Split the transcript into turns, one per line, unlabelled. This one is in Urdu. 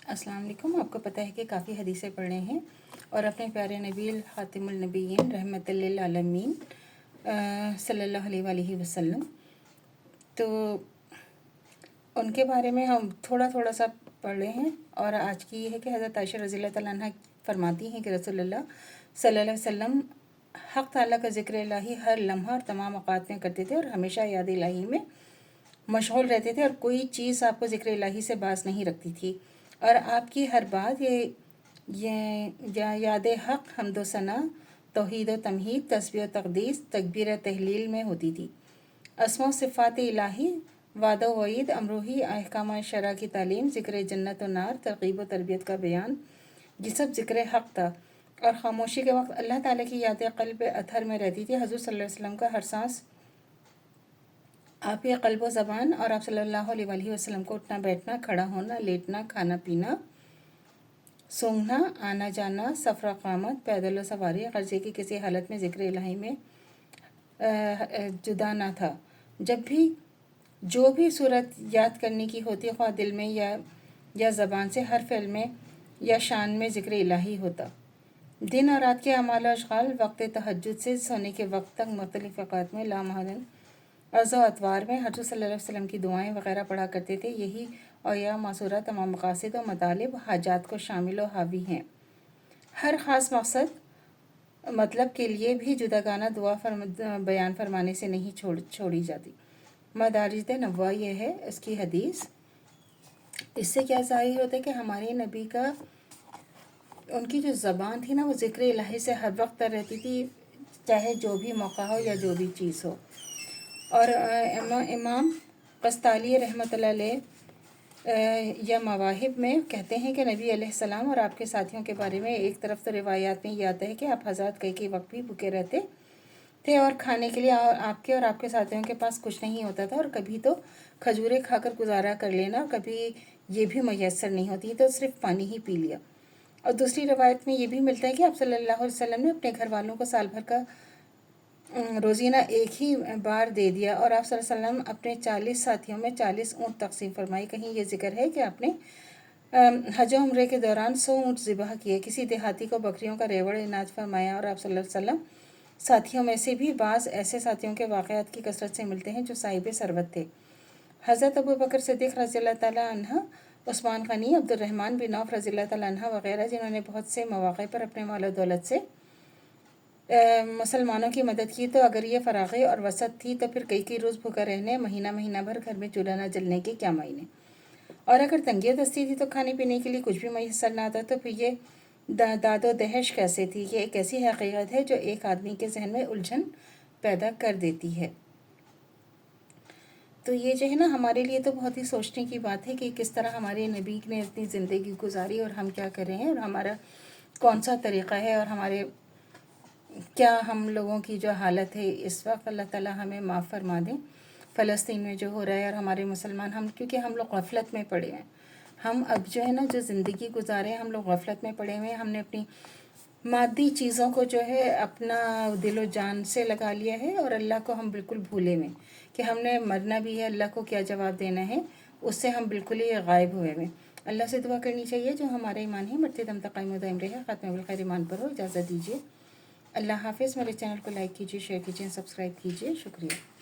السلام علیکم. آپ کو پتہ ہے کہ کافی حدیثیں پڑھے ہیں اور اپنے پیارے نبی خاتم النبیین رحمت للعالمین صلی اللہ علیہ وآلہ وسلم، تو ان کے بارے میں ہم تھوڑا سا پڑھ رہے ہیں. اور آج کی یہ ہے کہ حضرت عائشہ رضی اللہ تعالیٰ عنہ فرماتی ہیں کہ رسول اللہ صلی اللہ علیہ وسلم حق تعالیٰ کا ذکر الہی ہر لمحہ اور تمام اوقات میں کرتے تھے اور ہمیشہ یاد الہی میں مشغول رہتے تھے، اور کوئی چیز آپ کو ذکر الہی سے باز نہیں رکھتی تھی. اور آپ کی ہر بات یہ یاد حق، حمد و ثنا، توحید و تمہید، تسبیح و تقدیس، تکبیر و تحلیل میں ہوتی تھی. اسماء و صفات الہی، وعد و وعید، امروہی، احکام شرع کی تعلیم، ذکر جنت و نار، ترغیب و تربیت کا بیان، یہ سب ذکر حق تھا. اور خاموشی کے وقت اللہ تعالیٰ کی یاد قلب اطہر میں رہتی تھی. حضور صلی اللہ علیہ وسلم کا ہر سانس آپ کے قلب و زبان، اور آپ صلی اللہ علیہ وآلہ وسلم کو اٹھنا بیٹھنا، کھڑا ہونا، لیٹنا، کھانا پینا، سونگھنا، آنا جانا، سفر و اقامت، پیدل و سواری، قرضے کی کسی حالت میں ذکر الہی میں جدا نہ تھا. جب بھی جو بھی صورت یاد کرنے کی ہوتی، خواہ دل میں یا زبان سے، ہر فعل میں یا شان میں ذکر الہی ہوتا. دن اور رات کے اعمال و اشغال، وقت تہجد سے سونے کے وقت تک مختلف اوقات میں لامحدود عرض و اطوار میں حضور صلی اللہ علیہ وسلم کی دعائیں وغیرہ پڑھا کرتے تھے. یہی اویا معصورہ تمام مقاصد و مطالب حاجات کو شامل و حاوی ہیں. ہر خاص مطلب کے لیے بھی جداگانہ دعا بیان فرمانے سے نہیں چھوڑی جاتی. مدارج نبوہ یہ ہے اس کی حدیث. اس سے کیا ظاہر ہوتا ہے کہ ہمارے نبی کا ان کی جو زبان تھی نا، وہ ذکر الہی سے ہر وقت رہتی تھی، چاہے جو بھی موقع ہو یا جو بھی چیز ہو. اور امام قسطالی رحمۃ اللہ علیہ یا مواہب میں کہتے ہیں کہ نبی علیہ السلام اور آپ کے ساتھیوں کے بارے میں ایک طرف تو روایات میں یہ آتا ہے کہ آپ حضرات کئی وقت بھی بھوکے رہتے تھے اور کھانے کے لیے آپ کے ساتھیوں کے پاس کچھ نہیں ہوتا تھا، اور کبھی تو کھجوریں کھا کر گزارا کر لینا، اور کبھی یہ بھی میسر نہیں ہوتی تو صرف پانی ہی پی لیا. اور دوسری روایت میں یہ بھی ملتا ہے کہ آپ صلی اللہ علیہ وسلم نے اپنے گھر والوں کو سال بھر کا روزینہ ایک ہی بار دے دیا، اور آپ صلی اللہ علیہ وسلم اپنے 40 ساتھیوں میں 40 اونٹ تقسیم فرمائی. کہیں یہ ذکر ہے کہ آپ نے حج و عمرے کے دوران 100 اونٹ ذبح کیے. کسی دیہاتی کو بکریوں کا ریوڑ عنایت فرمایا. اور آپ صلی اللہ علیہ وسلم ساتھیوں میں سے بھی بعض ایسے ساتھیوں کے واقعات کی کثرت سے ملتے ہیں جو صاحب ثروت تھے. حضرت ابوبکر صدیق رضی اللہ تعالیٰ عنہ، عثمان غنی، عبد الرحمن بن عوف رضی اللہ تعالیٰ عنہ وغیرہ، جنہوں نے بہت سے مواقع پر اپنے مال و دولت سے مسلمانوں کی مدد کی، تو اگر یہ فراغی اور وسعت تھی تو پھر کئی روز بھوکا رہنے، مہینہ بھر گھر میں چولہا نہ جلنے کے کیا معنی. اور اگر تنگی و دستی تھی تو کھانے پینے کے لیے کچھ بھی میسر نہ آتا، تو پھر یہ داد و دہش کیسے تھی. یہ ایک ایسی حقیقت ہے جو ایک آدمی کے ذہن میں الجھن پیدا کر دیتی ہے. تو یہ جو ہے نا، ہمارے لیے تو بہت ہی سوچنے کی بات ہے کہ کس طرح ہمارے نبی نے اپنی زندگی گزاری اور ہم کیا کر رہے ہیں، اور ہمارا کون سا طریقہ ہے، اور ہمارے کیا ہم لوگوں کی جو حالت ہے اس وقت. اللہ تعالیٰ ہمیں معاف فرما دیں. فلسطین میں جو ہو رہا ہے، اور ہمارے مسلمان، کیونکہ ہم لوگ غفلت میں پڑے ہیں. ہم اب جو ہے نا، جو زندگی گزارے ہیں، ہم لوگ غفلت میں پڑے ہوئے ہیں. ہم نے اپنی مادی چیزوں کو جو ہے اپنا دل و جان سے لگا لیا ہے، اور اللہ کو ہم بالکل بھولے ہوئے کہ ہم نے مرنا بھی ہے، اللہ کو کیا جواب دینا ہے، اس سے ہم بالکل ہی غائب ہوئے ہوئے. اللہ سے دعا کرنی چاہیے جو ہمارا ایمان ہے مرتے دم تک قائم و دائم رہے. خاتمہ بالخیر ایمان پر ہو. اجازت دیجیے. اللہ حافظ. میرے چینل کو لائک کیجیے، شیئر کیجیے، سبسکرائب کیجیے. شکریہ.